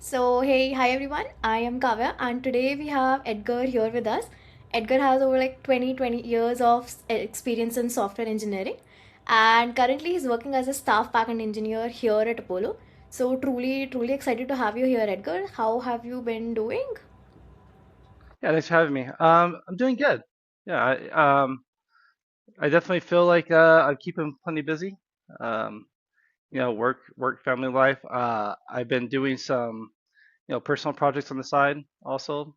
Hi everyone, I am Kavya and today we have Edgar here with us. Edgar has over like 20 years of experience in software engineering and currently he's working as a staff backend engineer here at Apollo. So truly excited to have you here, Edgar. How have you been doing? Yeah, thanks for having me. I'm doing good. Yeah, I definitely feel like I'm keeping plenty busy. Um, work, family life. I've been doing some, personal projects on the side also.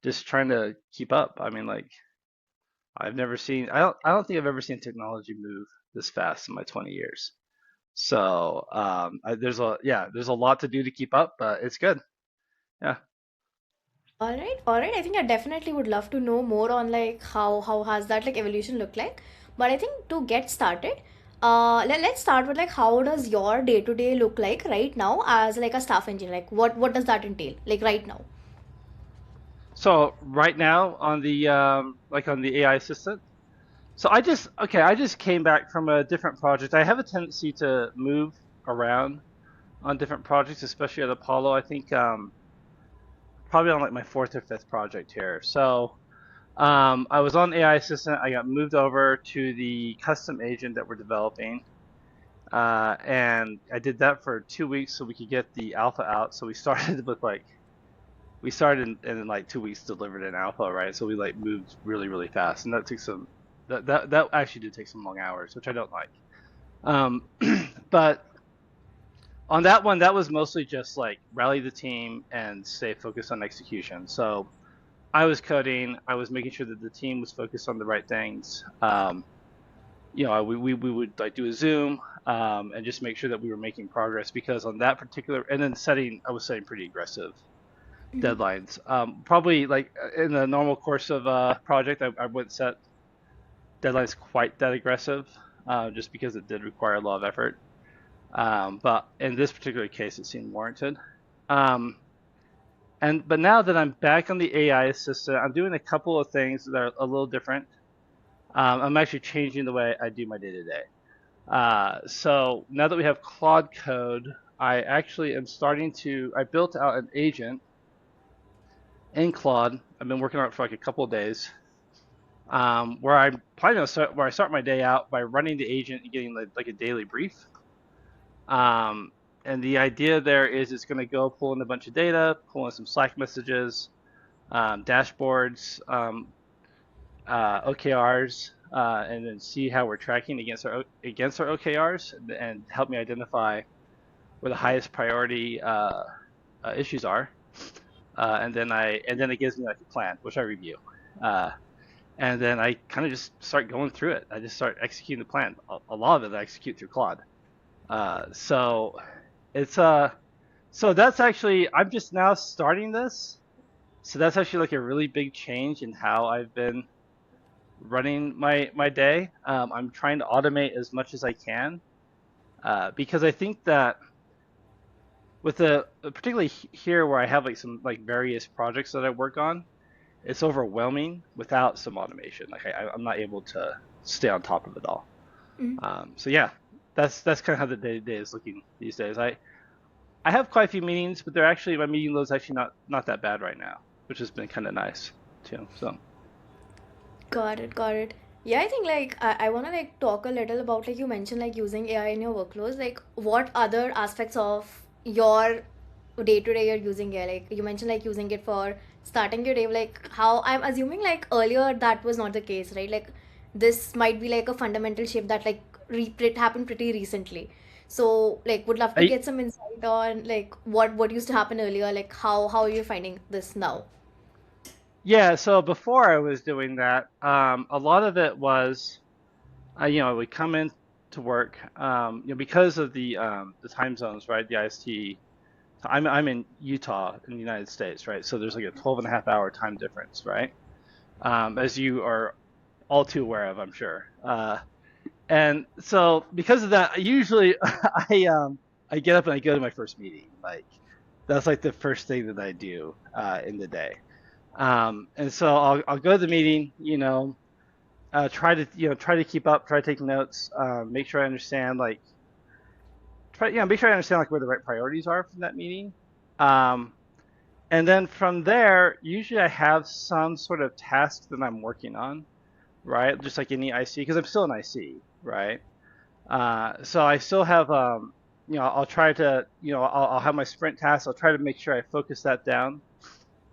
Just trying to keep up. I mean, like I don't think I've ever seen technology move this fast in my 20 years. So, there's a lot to do to keep up, but it's good. Yeah. All right. I think I definitely would love to know more on like how has that like evolution look like. But I think to get started, let's start with like how does your day to day look like right now as like a staff engineer? Like what does that entail? Like right now. So right now on the on the AI assistant. So I just came back from a different project. I have a tendency to move around on different projects, especially at Apollo. I think probably on like my fourth or fifth project here. So I was on AI Assistant. I got moved over to the custom agent that we're developing, and I did that for 2 weeks so we could get the alpha out. So we started with like we started and in like 2 weeks delivered an alpha, right? So we like moved really fast, and that took some that actually did take some long hours, which I don't like. Um, but on that one, that was mostly just like rally the team and stay focused on execution. So I was coding, I was making sure that the team was focused on the right things. We would like do a Zoom and just make sure that we were making progress because on that particular, and then I was setting pretty aggressive deadlines. Probably like in the normal course of a project, I wouldn't set deadlines quite that aggressive just because it did require a lot of effort. But in this particular case, it seemed warranted. Um, but now that I'm back on the AI assistant, I'm doing a couple of things that are a little different. I'm actually changing the way I do my day to day. So now that we have Claude Code, I actually am starting to. I built out an agent in Claude. I've been working on it for like a couple of days. Where I'm planning to start, where I start my day out by running the agent and getting like a daily brief. Um, and the idea there is it's going to go pull in a bunch of data, pull in some Slack messages, dashboards, OKRs, and then see how we're tracking against our OKRs, and help me identify where the highest priority issues are. And then it gives me like a plan, which I review. Uh, and then I kind of just start going through it. I just start executing the plan. A lot of it I execute through Claude. So it's so that's actually I'm just now starting this. So that's actually like a really big change in how I've been running my day. I'm trying to automate as much as I can because I think that with particularly here where I have like some like various projects that I work on, it's overwhelming without some automation. Like I'm not able to stay on top of it all. So yeah, that's kind of how the day to day is looking these days. I have quite a few meetings, but my meeting load's actually not that bad right now, which has been kind of nice too. So Got it. Yeah, I think like I want to like talk a little about like you mentioned like using AI in your workflows. Like what other aspects of your day to day you're using AI? Like you mentioned like using it for starting your day. Like how I'm assuming like earlier that was not the case, right? Like this might be like a fundamental shift that like it happened pretty recently. So like would love to I get some insight on like what used to happen earlier. Like how are you finding this now? Yeah, so before I was doing that, a lot of it was, I would come in to work, because of the time zones, right? The IST. I'm in Utah in the United States, right? So there's like a 12 and a half hour time difference, right? As you are all too aware of, I'm sure. And so because of that, usually I get up and I go to my first meeting. Like that's like the first thing that I do in the day. And so I'll go to the meeting, try to keep up, try to take notes, make sure I understand, like make sure I understand like where the right priorities are from that meeting. Um, and then from there, usually I have some sort of task that I'm working on, right? Just like any IC, because I'm still an IC, right? So I still have, I'll try to, I'll have my sprint tasks. I'll try to make sure I focus that down,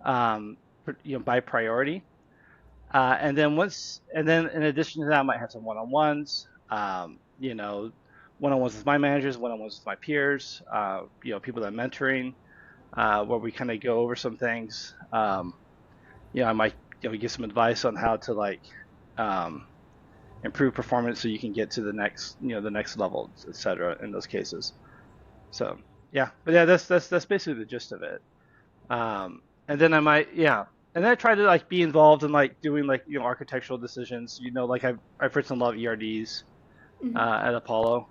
by priority. And then in addition to that, I might have some one-on-ones, one-on-ones with my managers, one-on-ones with my peers, people that I'm mentoring, where we kind of go over some things. I might, give some advice on how to um, improve performance so you can get to the next level, et cetera, in those cases. So yeah, but yeah, that's basically the gist of it. And then I might, yeah, and then I try to like be involved in like doing like architectural decisions. Like I've written a lot of ERDs Mhm. at Apollo.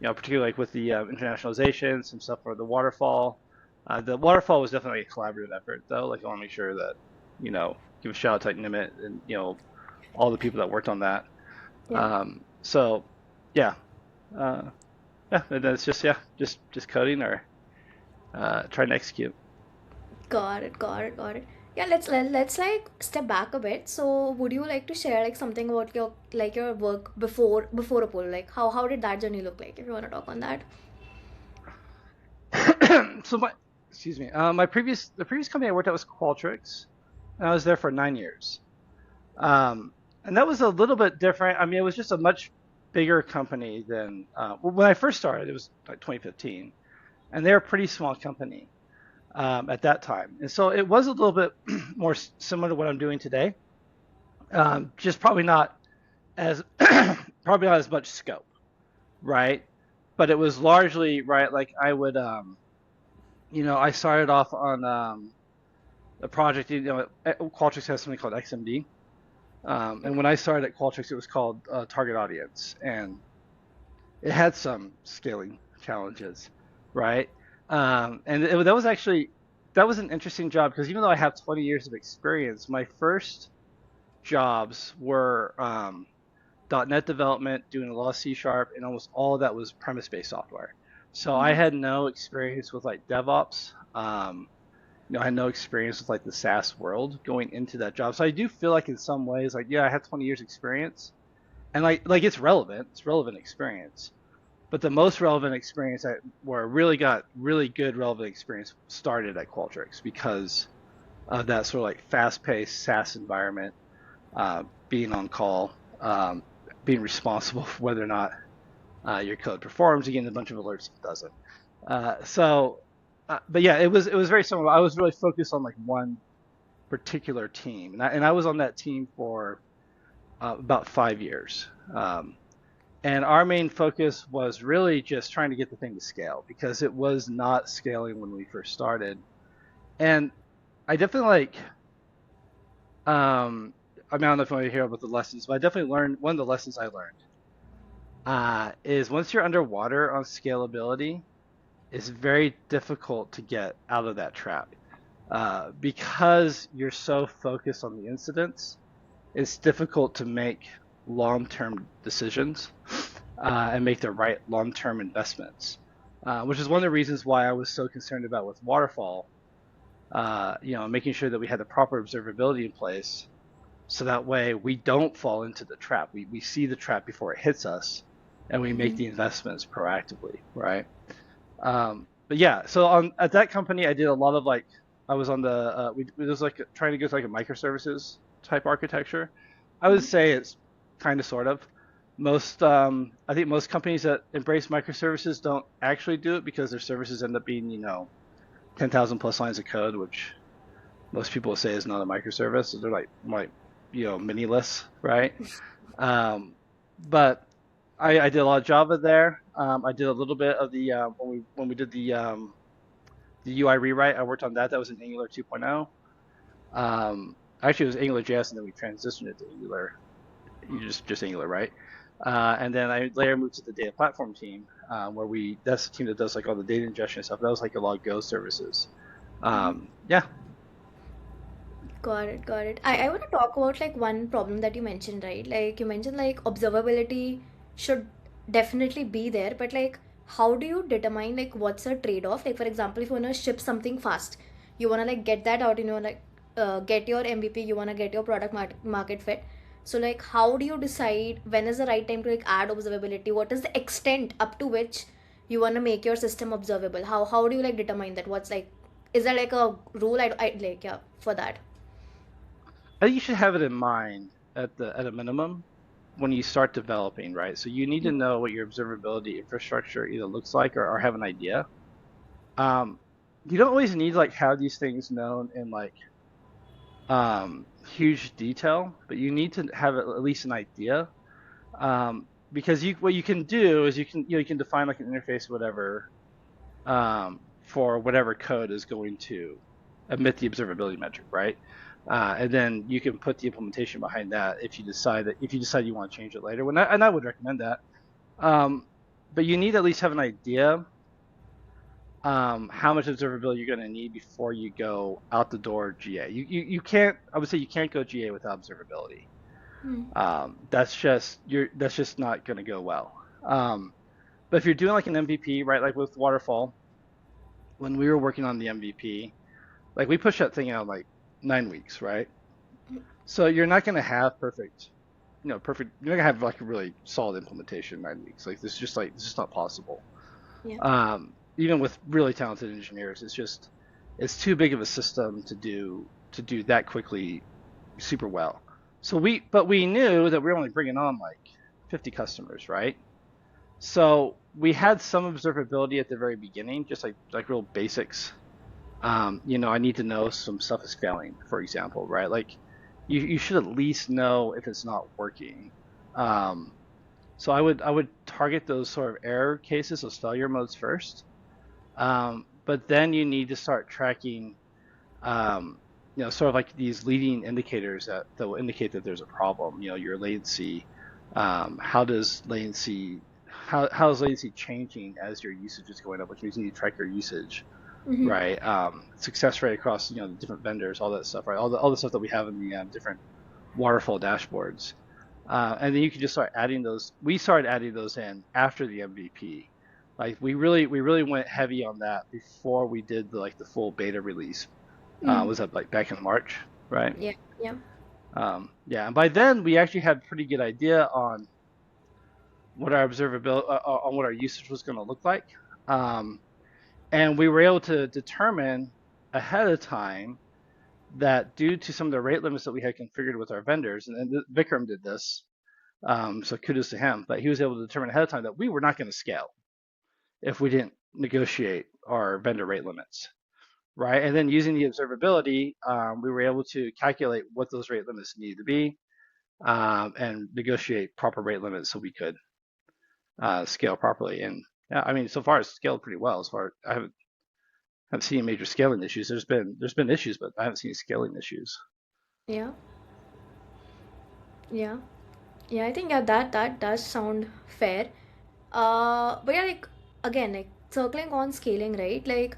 Particularly like with the internationalization, some stuff for the waterfall. The waterfall was definitely a collaborative effort though. Like I want to make sure that give a shout out to like Nimit and all the people that worked on that. Yeah. So yeah, uh, yeah, and then it's just just coding or trying to execute. Got it, got it, got it. Yeah, let's like step back a bit. So, would you like to share like something about your work before Apollo? Like how did that journey look like? If you want to talk on that. So my excuse me, the previous company I worked at was Qualtrix, and I was there for 9 years. And that was a little bit different. I mean, it was just a much bigger company than when I first started. It was like 2015, and they're a pretty small company at that time, and so it was a little bit more similar to what I'm doing today. Just probably not as probably not as much scope, right? But it was largely right. Like I would, I started off on a project. Qualtrics has something called XMD. And when I started at Qualtrics, it was called Target Audience, and it had some scaling challenges, right? That was an interesting job because even though I have 20 years of experience, my first jobs were .NET development, doing a lot of C Sharp, and almost all of that was premise-based software. So I Mhm. had no experience with like DevOps. I had no experience with like the SaaS world going into that job. So I do feel like in some ways, like yeah, I have 20 years experience, and like it's relevant. It's relevant experience. But the most relevant experience where I really got really good relevant experience started at Qualtrics because of that sort of like fast-paced SaaS environment, being on call, being responsible for whether or not your code performs, getting a bunch of alerts if it doesn't. But yeah, it was very similar. I was really focused on like one particular team, and I was on that team for about 5 years. And our main focus was really just trying to get the thing to scale because it was not scaling when we first started. And I definitely I mean, I don't know if you want to hear about the lessons, but I definitely learned one of the lessons I learned is once you're underwater on scalability, it's very difficult to get out of that trap because you're so focused on the incidents. It's difficult to make long-term decisions and make the right long-term investments, which is one of the reasons why I was so concerned about with waterfall. Making sure that we had the proper observability in place, so that way we don't fall into the trap. We see the trap before it hits us, and we make Mhm. the investments proactively, right? But yeah, so on at that company, I did a lot of like I was on the it was like trying to go to like a microservices type architecture. I would Mhm. say it's kind of sort of. I think most companies that embrace microservices don't actually do it because their services end up being 10,000 plus lines of code, which most people will say is not a microservice. So they're like miniless, right? Um, but I did a lot of Java there. I did a little bit of the when we did the UI rewrite. I worked on that. That was in Angular 2.0. Actually, it was Angular JS, and then we transitioned it to Angular. Just Angular, right? And then I later moved to the data platform team, where that's the team that does like all the data ingestion and stuff. That was like a lot of Go services. Mhm. Yeah. Got it, got it. I want to talk about like one problem that you mentioned, right? Like you mentioned like observability should definitely be there, but like how do you determine like what's a trade-off? Like for example, if you want to ship something fast, you want to like get that out, like get your MVP, you want to get your product market fit. So like how do you decide when is the right time to like add observability? What is the extent up to which you want to make your system observable? How do you like determine that? What's like, is there like a rule? I like, yeah, for that. I think you should have it in mind at a minimum when you start developing, right? So you need to know what your observability infrastructure either looks like or have an idea. Um, you don't always need like have these things known in like huge detail, but you need to have at least an idea. Because what you can do is you can define like an interface, whatever, for whatever code is going to emit the observability metric, right? And then you can put the implementation behind that if you decide you want to change it later. And I would recommend that. Um, but you need to at least have an idea how much observability you're going to need before you go out the door GA. You can't. I would say you can't go GA without observability. Hmm. That's just not going to go well. But if you're doing like an MVP, right, like with Waterfall, when we were working on the MVP, like we pushed that thing out like 9 weeks, right? So you're not going to have perfect. You're not gonna have like a really solid implementation in 9 weeks. Like this is not possible. Yeah. Even with really talented engineers, it's too big of a system to do that quickly, super well. But we knew that we were only bringing on like 50 customers, right? So we had some observability at the very beginning, just like real basics. I need to know some stuff is failing, for example, right? Like you should at least know if it's not working. Um, so I would target those sort of error cases, those failure modes first. But then you need to start tracking, sort of like these leading indicators that will indicate that there's a problem. Your latency. How does latency how is latency changing as your usage is going up, which means you need to track your usage, Mm-hmm. right? Success rate across the different vendors, all that stuff, right? All the stuff that we have in the different waterfall dashboards, and then you can just start adding those. We started adding those in after the MVP. Like we really went heavy on that before we did the full beta release. Mm. Was that like back in March, right? Yeah. Yeah. Yeah, and by then we actually had a pretty good idea on what our observability on what our usage was going to look like. Um, and we were able to determine ahead of time that due to some of the rate limits that we had configured with our vendors, and Vikram did this, so kudos to him, but he was able to determine ahead of time that we were not going to scale if we didn't negotiate our vendor rate limits, right? And then using the observability, we were able to calculate what those rate limits needed to be, and negotiate proper rate limits so we could scale properly. And yeah, I mean, so far it's scaled pretty well. As far I haven't seen major scaling issues. There's been issues, but I haven't seen scaling issues. Yeah. Yeah. Yeah, I think yeah, that does sound fair. But yeah, like again, like circling on scaling, right? Like,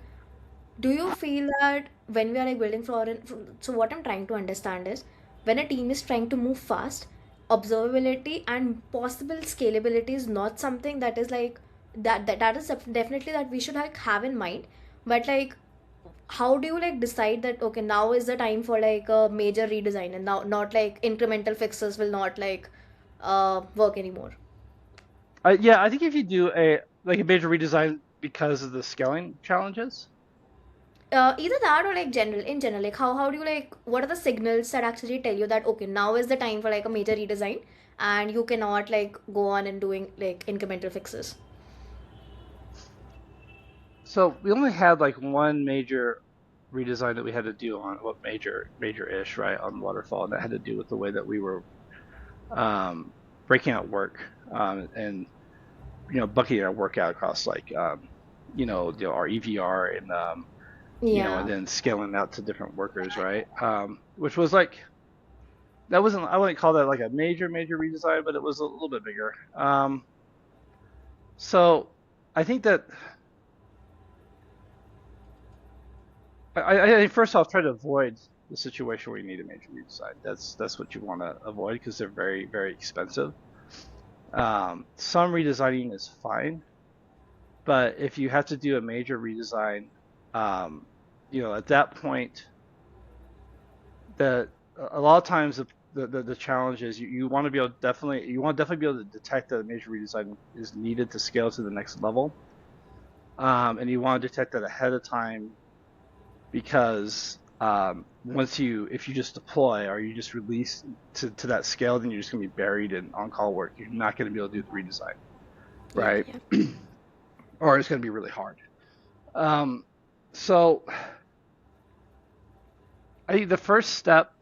do you feel that when we are like building so what I'm trying to understand is when a team is trying to move fast, observability and possible scalability is not something that is like that is definitely that we should like have in mind. But like, how do you like decide that okay, now is the time for like a major redesign and now not like incremental fixes will not like work anymore? Yeah, I think if you do a major redesign because of the scaling challenges, Either that or like general in general, like how do you like, what are the signals that actually tell you that okay, now is the time for like a major redesign and you cannot like go on and doing like incremental fixes? so we only had like one major redesign that we had to do on what major-ish, right, on waterfall, and that had to do with the way that we were um, breaking out work, and bucketing our work out across like our EVR, and Yeah. then scaling out to different workers, right? Which was like that wasn't I wouldn't call that like a major redesign, but it was a little bit bigger. So I think that I first off try to avoid the situation where you need a major redesign. That's what you want to avoid because they're very expensive. Some redesigning is fine, But if you have to do a major redesign, um, at that point, the a lot of times the challenge is you want to be able to definitely be able to detect that a major redesign is needed to scale to the next level, and you want to detect that ahead of time because if you just deploy or you just release to that scale, then you're just going to be buried in on-call work. You're not going to be able to do the redesign, Yeah, right? yeah. Or it's going to be really hard. Um, so I think the first step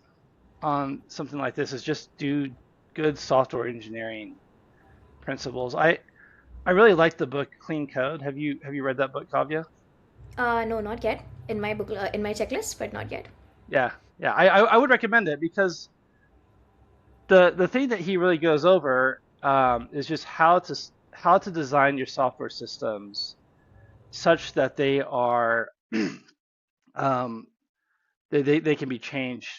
on something like this is just do good software engineering principles. I really like the book Clean Code. Have you read that book, Kavya? No, not yet. In my book, in my checklist, but not yet. Yeah, yeah. I would recommend it because the thing that he really goes over is just how to design your software systems such that they are um, they can be changed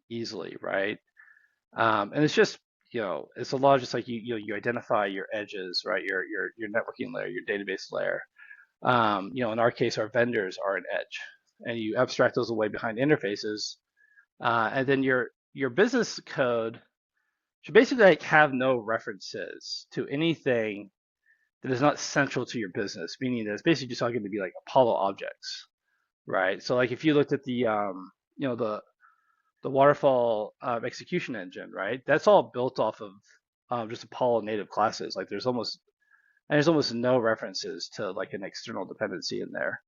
easily, right? And it's just it's a lot just like you identify your edges, right? Your networking layer, your database layer. In our case, our vendors are an edge, and you abstract those away behind interfaces, and then your business code should basically like have no references to anything that is not central to your business, meaning that it's basically just all going to be like Apollo objects, right? So like if you looked at you know the waterfall execution engine, right? That's all built off of just Apollo native classes. Like there's almost no references to like an external dependency in there.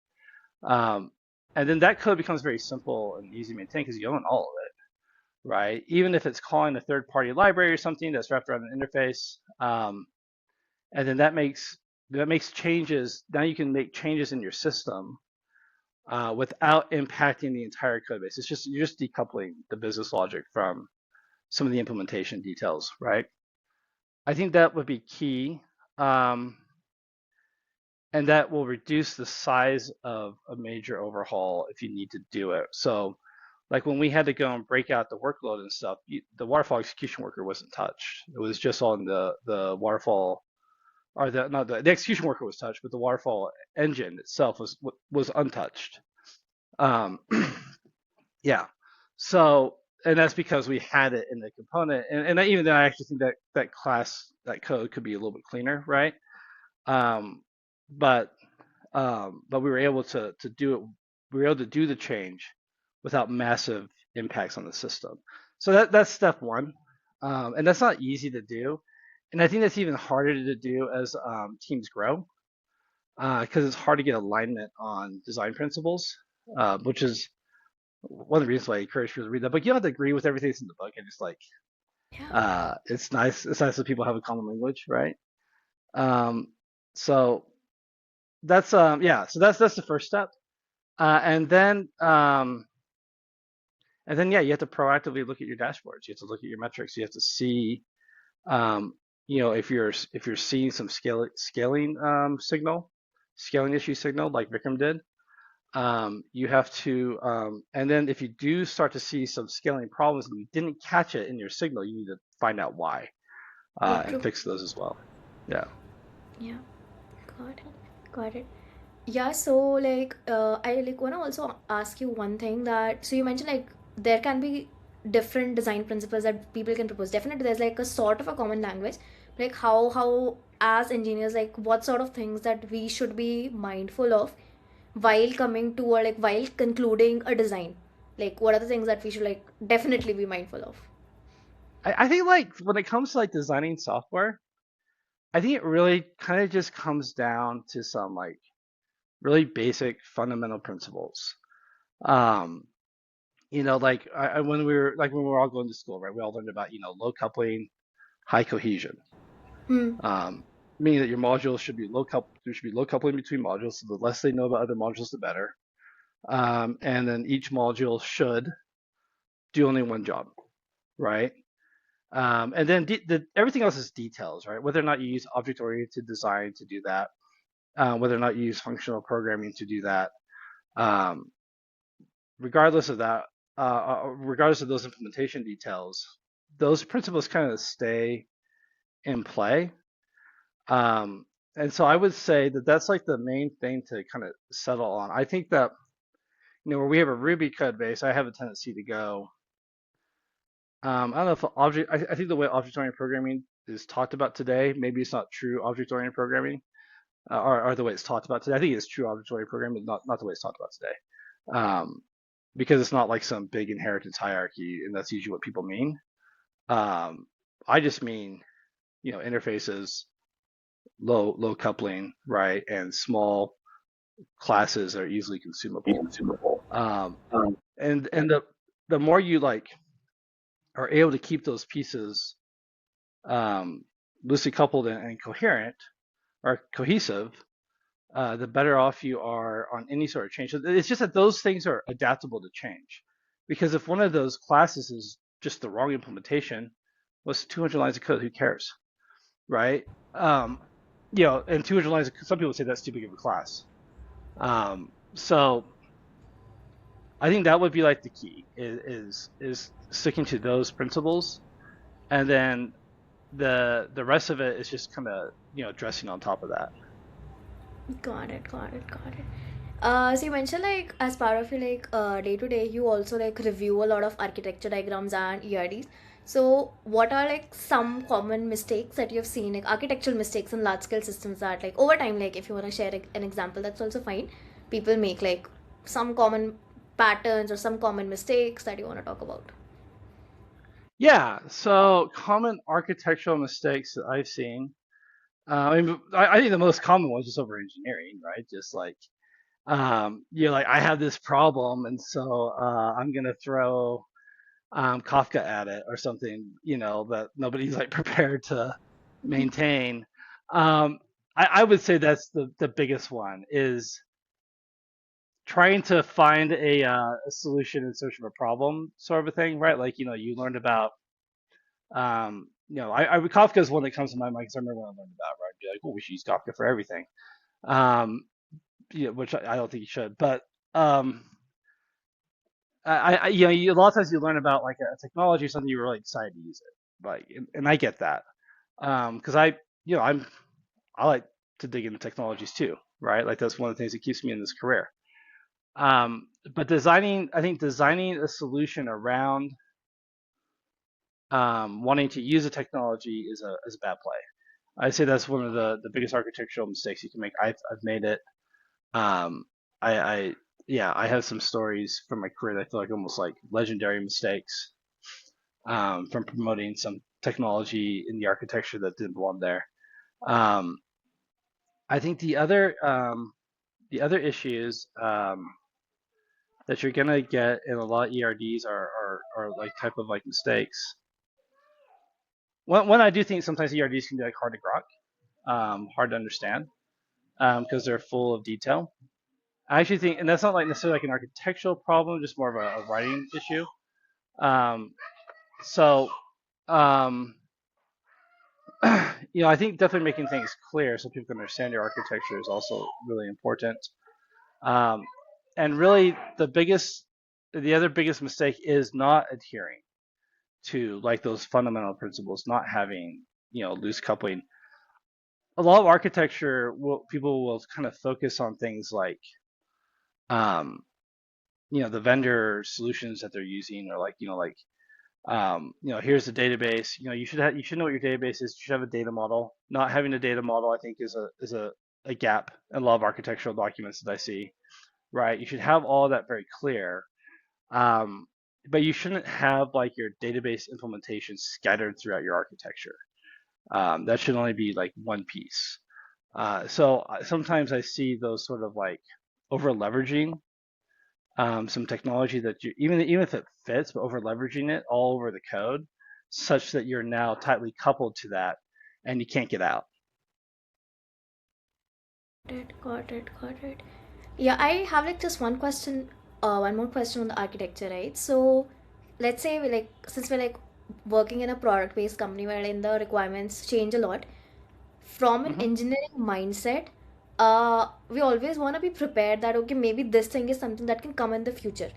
Um, and then that code becomes very simple and easy to maintain because you own all of it, right? Even if it's calling a third-party library or something that's wrapped around an interface, and then that makes changes. Now you can make changes in your system without impacting the entire code base. You're just decoupling the business logic from some of the implementation details, right? I think that would be key. Um, and that will reduce the size of a major overhaul if you need to do it. So, like when we had to go and break out the workload and stuff, the waterfall execution worker wasn't touched. It was just on the waterfall, or the not the execution worker was touched, but the waterfall engine itself was untouched. Um, yeah. So, and that's because we had it in the component, and even then, I actually think that code could be a little bit cleaner, right? Um, but but we were able to do it. We were able to do the change without massive impacts on the system. So that's step one, and that's not easy to do. And I think that's even harder to do as teams grow, because it's hard to get alignment on design principles, which is one of the reasons why I encourage people to read that book. You don't have to agree with everything that's in the book, and just like Yeah. it's nice. It's nice that people have a common language, right? Um, so yeah. So that's the first step. And then yeah, you have to proactively look at your dashboards. You have to look at your metrics. You have to see, um, if you're seeing some scaling issue signal like Vikram did. You have to, and then if you do start to see some scaling problems and you didn't catch it in your signal, you need to find out why, Yeah, and true. fix those as well. Yeah. Yeah, got it. Got it. Yeah, so like I like wanna also ask you one thing that so you mentioned like there can be different design principles that people can propose. Definitely there's like a sort of a common language. Like how as engineers like what sort of things that we should be mindful of while coming to or like while concluding a design. Like what are the things that we should like definitely be mindful of? I think like when it comes to like designing software, I think it really kind of just comes down to some like really basic fundamental principles. Um, like when we were all going to school, right? We all learned about low coupling, high cohesion. Hmm. Um, Meaning that your modules should be there should be low coupling between modules, so the less they know about other modules, the better. And then each module should do only one job, right? And then everything else is details, right? Whether or not you use object-oriented design to do that, whether or not you use functional programming to do that, um, regardless of that, regardless of those implementation details, those principles kind of stay in play. And so I would say that that's like the main thing to kind of settle on. I think that, where we have a Ruby code base, I have a tendency to go. I don't know if I think the way object-oriented programming is talked about today, maybe it's not true object-oriented programming, or the way it's talked about today. I think it's true object-oriented programming, not the way it's talked about today, because it's not like some big inheritance hierarchy, and that's usually what people mean. Um, I just mean, interfaces, low coupling, right, and small classes are easily consumable. Um, and the more you like are able to keep those pieces um, loosely coupled and coherent or cohesive, the better off you are on any sort of change. So it's just that those things are adaptable to change. Because if one of those classes is just the wrong implementation, what's 200 lines of code? Who cares, right? Um, and 200 lines. Some people say that's too big of a class. So I think that would be like the key is sticking to those principles, and then the rest of it is just kind of dressing on top of that. Got it, got it, got it. So you mentioned like as part of your like day to day, you also like review a lot of architecture diagrams and ERDs. So what are like some common mistakes that you've seen, like architectural mistakes in large scale systems that like over time, like if you want to share an example, that's also fine. People make like some common patterns or some common mistakes that you want to talk about. Yeah. So common architectural mistakes that I've seen. I think the most common one is just over engineering, right? Just like you're like I have this problem, and so I'm gonna throw Kafka at it or something, that nobody's like prepared to maintain. Um, I would say that's the biggest one is trying to find a solution in search of a problem sort of a thing, right? Like, you learned about, Kafka is one that comes to my mind because I remember when I learned about, right? I'd be like, oh, we should use Kafka for everything. Um, which I don't think you should, but, a lot of times you learn about like a technology or something you're really excited to use it, like, and I get that, because I like to dig into technologies too, right? Like that's one of the things that keeps me in this career. But I think designing a solution around wanting to use a technology is a bad play. I'd say that's one of the biggest architectural mistakes you can make. I've made it. Um, I yeah, I have some stories from my career that I feel like almost like legendary mistakes from promoting some technology in the architecture that didn't belong there. Um, I think the other issues that you're gonna get in a lot of ERDs are like type of like mistakes. One I do think sometimes ERDs can be like hard to grok, hard to understand because they're full of detail. I actually think, and that's not like necessarily like an architectural problem, just more of a writing issue. Um, so, um, I think definitely making things clear so people can understand your architecture is also really important. Um, and really, the other biggest mistake is not adhering to like those fundamental principles, not having loose coupling. A lot of architecture people will kind of focus on things like um, the vendor solutions that they're using, or like here's the database. You should know what your database is. You should have a data model. Not having a data model, I think, is a gap in a lot of architectural documents that I see. Right, you should have all of that very clear. Um, but you shouldn't have like your database implementation scattered throughout your architecture. That should only be like one piece. So sometimes I see those sort of like over leveraging some technology that even if it fits, but over leveraging it all over the code, such that you're now tightly coupled to that, and you can't get out. Got it, got it. Yeah, I have like just one more question on the architecture, right? So, let's say we like since we're like working in a product-based company wherein the requirements change a lot, from an Hmm. engineering mindset, we always want to be prepared that okay, maybe this thing is something that can come in the future.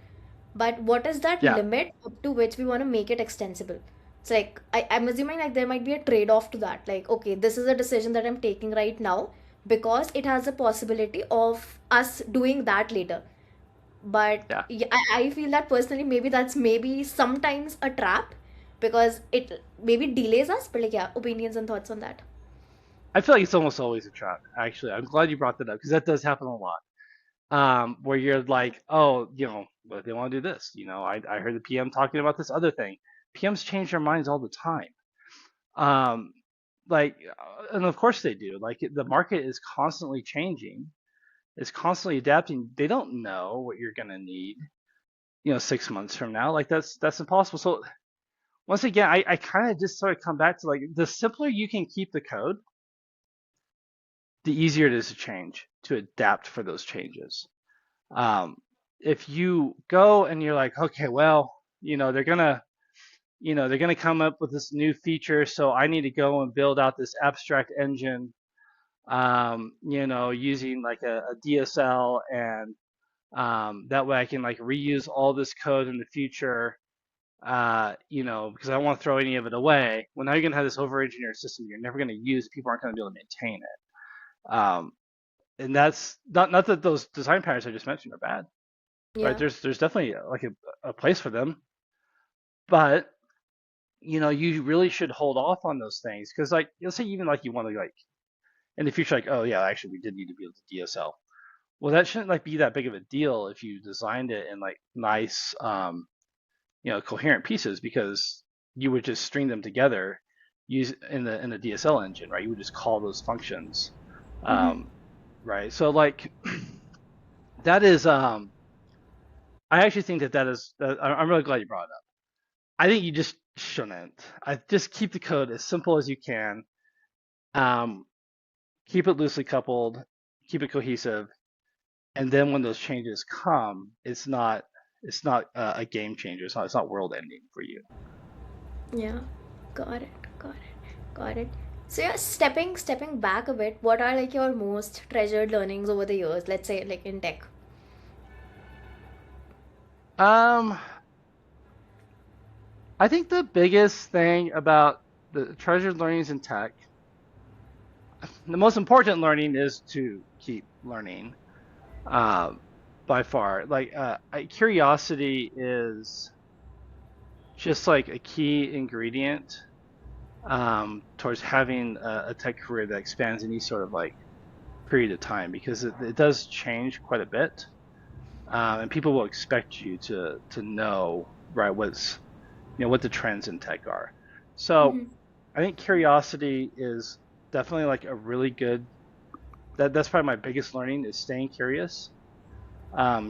But what is that Yeah. limit up to which we want to make it extensible? It's like I'm assuming like there might be a trade-off to that. Like, okay, this is a decision that I'm taking right now, because it has a possibility of us doing that later. But Yeah. yeah, I feel that personally, maybe that's maybe sometimes a trap, because it maybe delays us. But like, yeah, opinions and thoughts on that. I feel like it's almost always a trap, actually. I'm glad you brought that up because that does happen a lot. Where you're like, oh, but they want to do this. I heard the PM talking about this other thing. PMs change their minds all the time. Um, and of course they do. Like the market is constantly changing. It's constantly adapting. They don't know what you're gonna need, 6 months from now. Like that's impossible. So once again, I kind of just sort of come back to like the simpler you can keep the code, the easier it is to change, to adapt for those changes. Um, if you go and you're like, okay, well, they're gonna come up with this new feature, so I need to go and build out this abstract engine, using like a DSL, and that way I can like reuse all this code in the future, because I don't want to throw any of it away. Well, now you're gonna have this over-engineered system you're never gonna use. People aren't gonna be able to maintain it. And that's not that those design patterns I just mentioned are bad, right? Yeah. There's definitely like a place for them, but you really should hold off on those things because like let's say even like you want to like in the future like, oh yeah, actually we did need to be able to DSL. Well, that shouldn't like be that big of a deal if you designed it in like nice, coherent pieces, because you would just string them together use in the DSL engine, right? You would just call those functions, Mm-hmm. um, right? So like that is I actually think that is I'm really glad you brought it up. I think you just shouldn't. I just keep the code as simple as you can. Um, Keep it loosely coupled, keep it cohesive, and then when those changes come, it's not a game changer. It's not world ending for you. Yeah. Got it. Got it. Got it. So yeah, stepping back a bit, what are like your most treasured learnings over the years? Let's say like in tech. Um, I think the biggest thing about the treasured learnings in tech, the most important learning is to keep learning. Um, by far, like curiosity is just like a key ingredient towards having a tech career that expands any sort of like period of time, because it does change quite a bit, and people will expect you to know, right, what the trends in tech are. So Mm-hmm. I think curiosity is definitely like a really good, that's probably my biggest learning, is staying curious,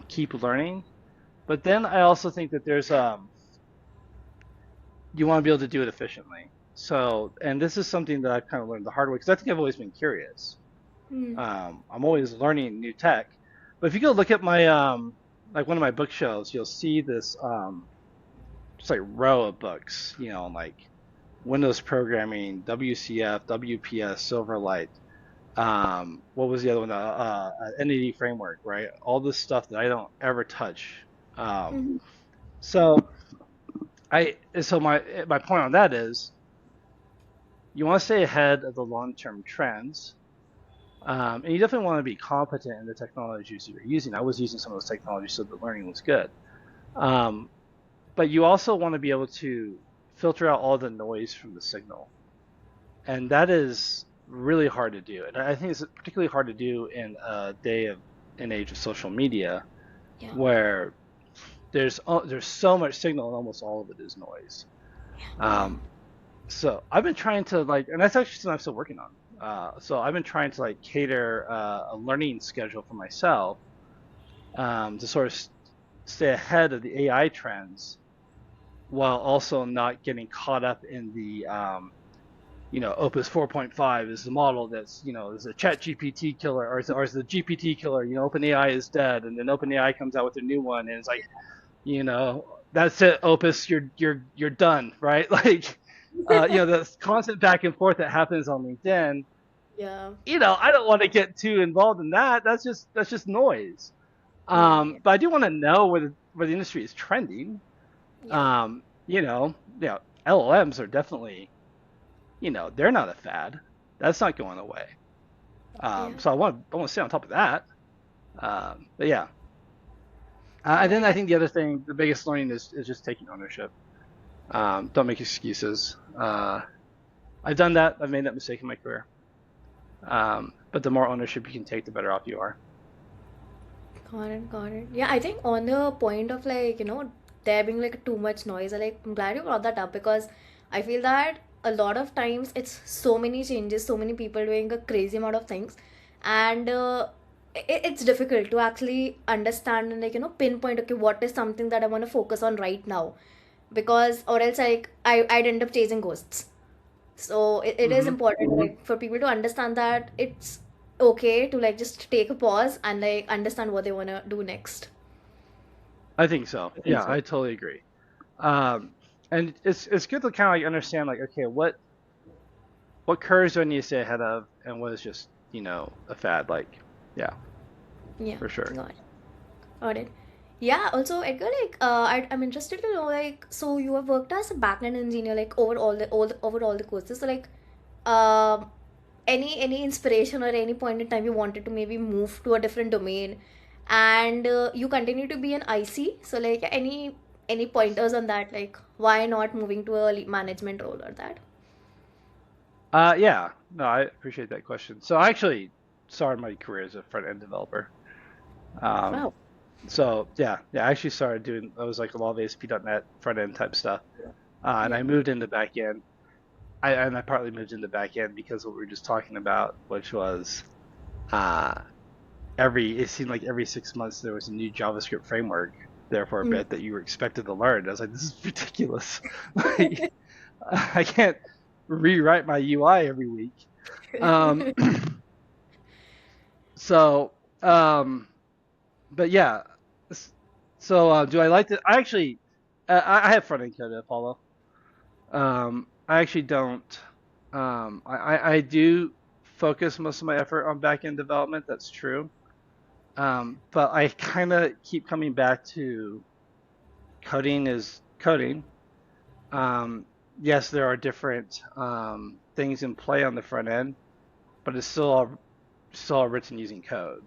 keep learning. But then I also think that there's you want to be able to do it efficiently. So, and this is something that I've kind of learned the hard way because I think I've always been curious. Mm-hmm. I'm always learning new tech. But if you go look at my like one of my bookshelves, you'll see this just like row of books, like Windows programming, WCF, WPS, Silverlight. What was the other one? NAD framework, right? All this stuff that I don't ever touch. Um, Mm-hmm. so my point on that is you want to stay ahead of the long-term trends. And you definitely want to be competent in the technologies that you're using. I was using some of those technologies so the learning was good. Um, but you also want to be able to filter out all the noise from the signal. And that is really hard to do. And I think it's particularly hard to do in a an age of social media, Yeah. where there's so much signal and almost all of it is noise. Yeah. Um, so I've been trying to like, and that's actually something I'm still working on. So I've been trying to like cater a learning schedule for myself, to sort of stay ahead of the AI trends while also not getting caught up in the Opus 4.5 is the model that's, is a chat GPT killer, or is the GPT killer, OpenAI is dead, and then OpenAI comes out with a new one and it's like, that's it, Opus, you're done, right? Like, the constant back and forth that happens on LinkedIn, Yeah. I don't want to get too involved in that. That's just noise. Yeah. Yeah. But I do want to know where the industry is trending. Yeah. Um, LLMs are definitely, they're not a fad. That's not going away. Yeah. So I want to stay on top of that. But yeah, and Got then it. I think the other thing, the biggest learning is just taking ownership. Don't make excuses. I've done that. I've made that mistake in my career. But the more ownership you can take, the better off you are. Got it, got it. Yeah, I think on the point of like, there being like too much noise, I'm glad you brought that up because I feel that a lot of times it's so many changes, so many people doing a crazy amount of things, and it's difficult to actually understand and like, pinpoint, okay, what is something that I want to focus on right now, because or else like I'd end up chasing ghosts. So it is Hmm. important like for people to understand that it's okay to like just take a pause and like understand what they want to do next. I think so. Yeah, I totally agree. Um, and it's good to kind of like understand like, okay, what curves do I need to stay ahead of, and what is just a fad. Like, yeah, Yeah, for sure. got it. Got it. Yeah, also Edgar, like I'm interested to know like so you have worked as a backend engineer like over all the courses. So like um any inspiration or any point in time you wanted to maybe move to a different domain and you continue to be an IC. So like any pointers on that, like why not moving to a management role or that? Yeah, no, I appreciate that question. So I actually started my career as a front end developer. Um, Wow. so yeah, I actually started doing I was like a lot of ASP.NET front end type stuff, and Yeah. I moved into back end. And I partly moved into back end because of what we were just talking about, which was uh, it seemed like every 6 months there was a new JavaScript framework there for a Mm. bit that you were expected to learn. I was like, this is ridiculous. Like, I can't rewrite my UI every week. Um, so, um, but yeah. So, do I like to? I actually, I have front end code to follow. I actually don't. I do focus most of my effort on back end development. That's true. But I kind of keep coming back to coding is coding. Um, yes, there are different things in play on the front end, but it's still all written using code.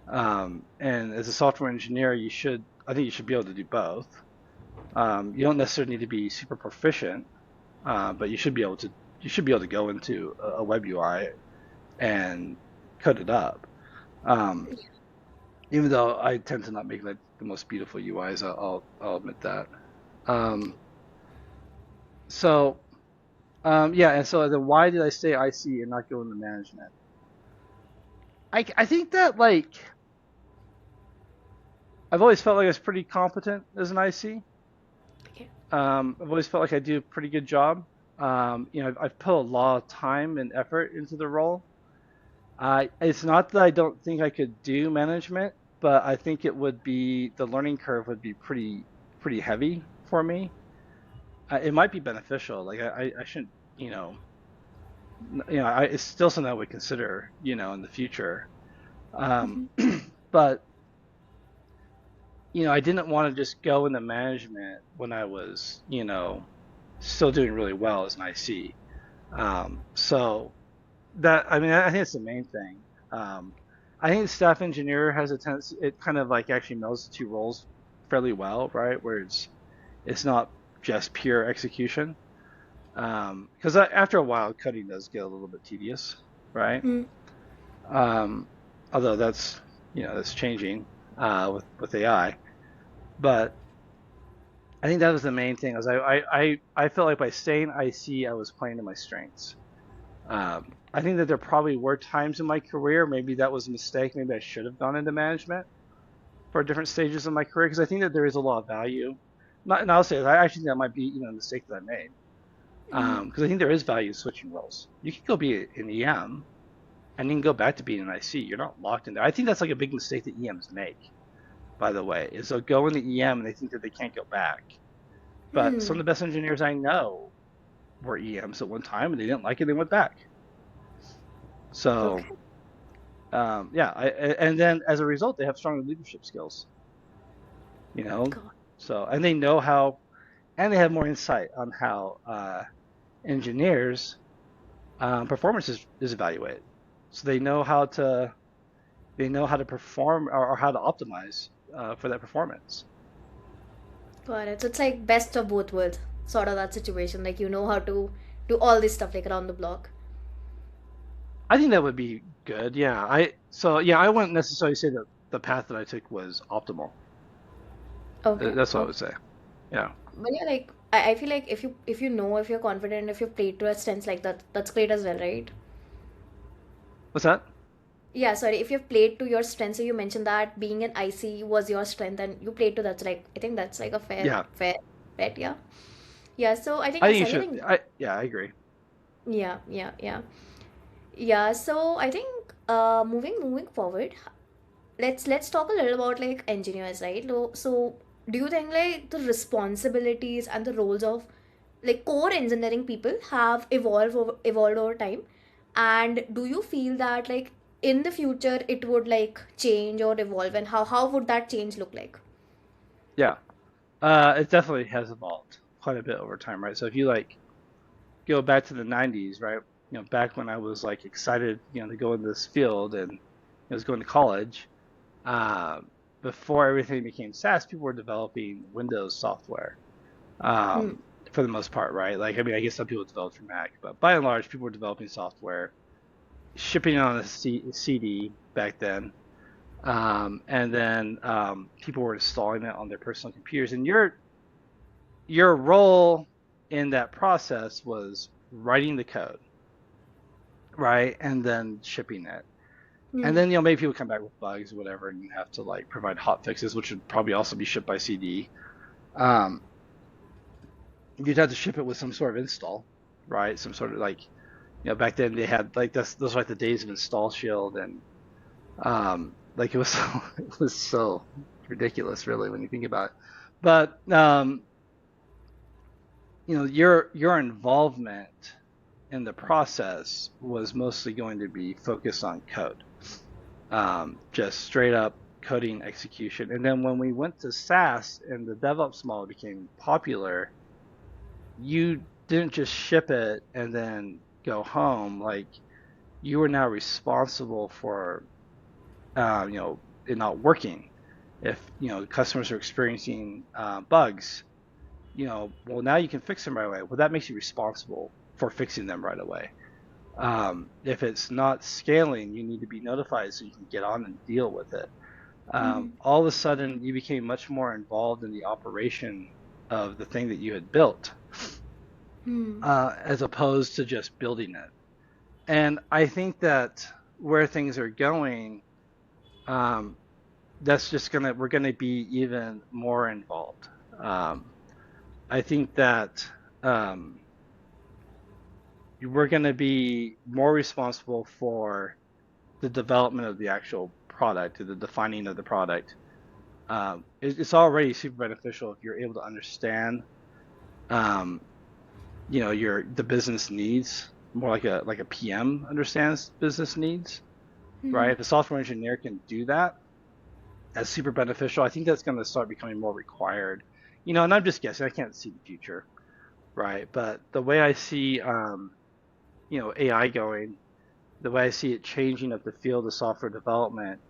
And as a software engineer, I think you should be able to do both. You don't necessarily need to be super proficient, but you should be able to go into a web UI and code it up. Um, Even though I tend to not make like the most beautiful UIs, I'll admit that. Um, so yeah, and so then why did I stay IC and not go into management? I think that like I've always felt like I was pretty competent as an IC. Okay. I've always felt like I do a pretty good job. I've put a lot of time and effort into the role. It's not that I don't think I could do management, but I think the learning curve would be pretty heavy for me. It might be beneficial. Like I shouldn't, you know, it's still something I would consider, in the future. Um, Mm-hmm. but I didn't want to just go into management when I was, still doing really well as an IC. So I mean, I think it's the main thing. Um, I think staff engineer has a tendency, it kind of like actually melds the two roles fairly well, right? Where it's not just pure execution. Because after a while, coding does get a little bit tedious, right? Mm. Um, Although that's changing with AI. But I think that was the main thing. Was I felt like by staying IC, I was playing to my strengths. I think that there probably were times in my career, maybe that was a mistake. Maybe I should have gone into management for different stages of my career because I think that there is a lot of value. Not, and I'll say that I actually think that might be a mistake that I made Mm. because I think there is value in switching roles. You can go be an EM and you can go back to being an IC. You're not locked in there. I think that's like a big mistake that EMs make, by the way, is they'll go in the EM and they think that they can't go back. But some Hmm. of the best engineers I know were EMs at one time and they didn't like it, they went back. So Okay. yeah, and then as a result, they have stronger leadership skills, you know. God. So and they know how, and they have more insight on how engineers performance is evaluated. so they know how to perform or how to optimize for that performance. Got it. So it's like best of both worlds, sort of that situation. Like you know how to do all this stuff like around the block. I think that would be good. Yeah. I wouldn't necessarily say that the path that I took was optimal. Okay. That's what I Okay. would say. Yeah. But yeah, like I feel like if you know, if you're confident, if you play to your strengths like that, that's great as well, right? What's that? Yeah, sorry. If you've played to your strengths, so you mentioned that being an IC was your strength, and you played to that. So like I think that's like a Yeah. fair bet. Yeah. Yeah. So I think I yeah, think you Sally, I should. think I agree. yeah, yeah, yeah, yeah. So I think moving forward, let's talk a little about like engineers, right? So do you think like the responsibilities and the roles of like core engineering people have evolved over time, and do you feel that like in the future it would like change or evolve, and how would that change look like? Yeah. It definitely has evolved quite a bit over time, right? So if you like go back to the 90s, right? Back when I was like excited, to go in this field and I was going to college, uh, before everything became SaaS, people were developing Windows software, Hmm. for the most part, right? Like, I mean, I guess some people developed for Mac, but by and large, people were developing software, shipping it on a CD back then, and then people were installing it on their personal computers. And your role in that process was writing the code, right, and then shipping it. And Hmm. then maybe people come back with bugs or whatever, and you have to like provide hot fixes, which would probably also be shipped by CD. Um, you'd have to ship it with some sort of install, right? Some sort of like back then they had like those are like the days of install shield, and like it was so it was so ridiculous really when you think about it. But your involvement in the process was mostly going to be focused on code, just straight up coding execution. And then when we went to SaaS and the DevOps model became popular, you didn't just ship it and then go home. Like you were now responsible for, it not working. If customers are experiencing bugs, well, now you can fix them right away. Well, that makes you responsible for fixing them right away. If it's not scaling, you need to be notified so you can get on and deal with it. Hmm. All of a sudden, you became much more involved in the operation of the thing that you had built, Hmm. as opposed to just building it. And I think that where things are going, um, that's just we're gonna be even more involved. Um, I think that um, we're gonna be more responsible for the development of the actual product, the defining of the product. It's already super beneficial if you're able to understand, um, the business needs more like a PM understands business needs, right? Hmm. If a software engineer can do that, that's super beneficial. I think that's going to start becoming more required. And I'm just guessing. I can't see the future, right? But the way I see, AI going, the way I see it changing up the field of software development,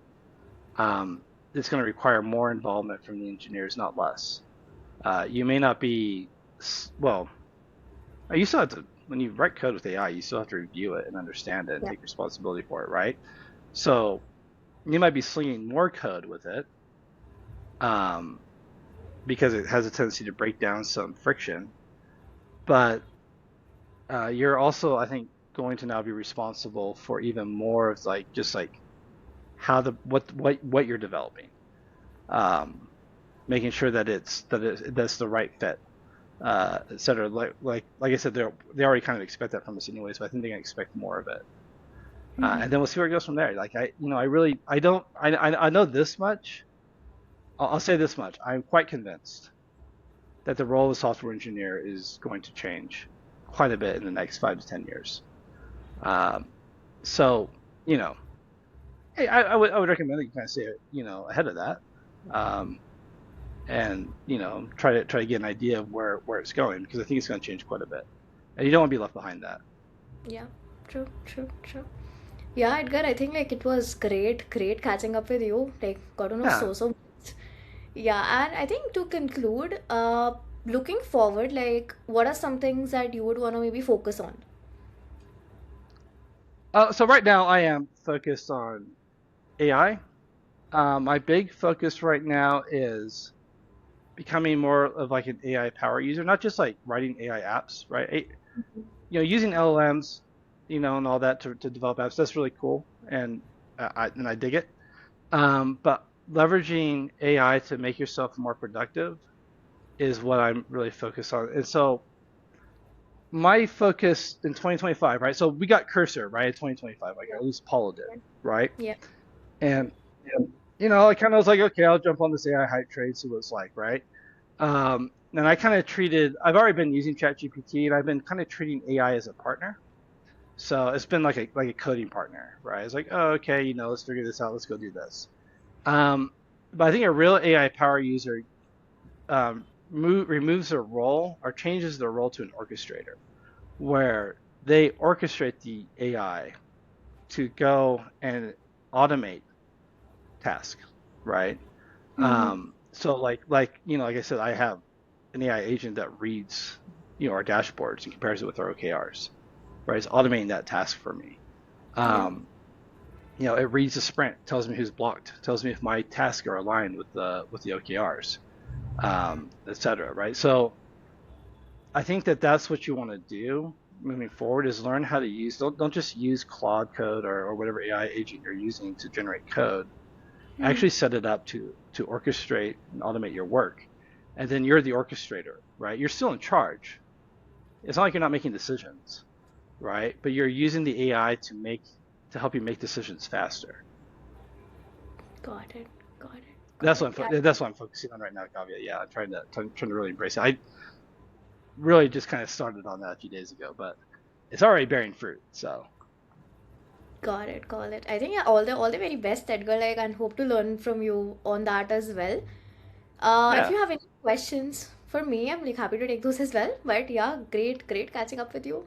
um, it's going to require more involvement from the engineers, not less. You may not be, well, you still have to, when you write code with AI, you still have to review it and understand it and Yeah. take responsibility for it, right? So you might be slinging more code with it, um, because it has a tendency to break down some friction. But you're also, I think, going to now be responsible for even more of like just like how what you're developing, um, making sure that that's the right fit, et cetera. Like I said, they already kind of expect that from us anyway, so I think they can expect more of it. Hmm. And then we'll see where it goes from there. Like I really, I don't, I know this much. I'll say this much. I'm quite convinced that the role of software engineer is going to change quite a bit in the next 5 to 10 years. Um, so, you know, hey, I would recommend that you kind of stay, ahead of that, um, and try to get an idea of where it's going, because I think it's going to change quite a bit, and you don't want to be left behind that. Yeah. True. True. True. Yeah, Edgar, I think like it was great catching up with you. Like, got to know Yeah. so much. Yeah, and I think to conclude, looking forward, like, what are some things that you would want to maybe focus on? So right now I am focused on AI. My big focus right now is becoming more of like an AI power user, not just like writing AI apps, right? Using LLMs, and all that to develop apps. That's really cool, and I dig it. But leveraging AI to make yourself more productive is what I'm really focused on. And so my focus in 2025, right? So we got Cursor, right? In 2025, like at least Paula did, right? Yeah. And I kind of was like, okay, I'll jump on this AI hype trade, see what it's like, right? And I kind of I've already been using ChatGPT, and I've been kind of treating AI as a partner. So it's been like a coding partner, right? It's like, oh, okay, let's figure this out. Let's go do this. Um, but I think a real AI power user removes their role or changes their role to an orchestrator, where they orchestrate the AI to go and automate tasks, right? Mm-hmm. So like I said, I have an AI agent that reads our dashboards and compares it with our OKRs, right? It's automating that task for me. Yeah. Um, it reads the sprint, tells me who's blocked, tells me if my tasks are aligned with the OKRs, et cetera, right? So I think that that's what you want to do moving forward is learn how to use, don't just use Claude code or whatever AI agent you're using to generate code. Mm-hmm. Actually set it up to orchestrate and automate your work. And then you're the orchestrator, right? You're still in charge. It's not like you're not making decisions, right? But you're using the AI to help you make decisions faster. Got it. Got it. Got That's it. what Yeah. that's what I'm focusing on right now, Kavya. Yeah, I'm trying to really embrace it. I really just kind of started on that a few days ago, but it's already bearing fruit. So Got it. Got it. I think yeah, all the very best, Edgar. Like, and hope to learn from you on that as well. If yeah, you have any questions for me, I'm like happy to take those as well. But yeah, great catching up with you.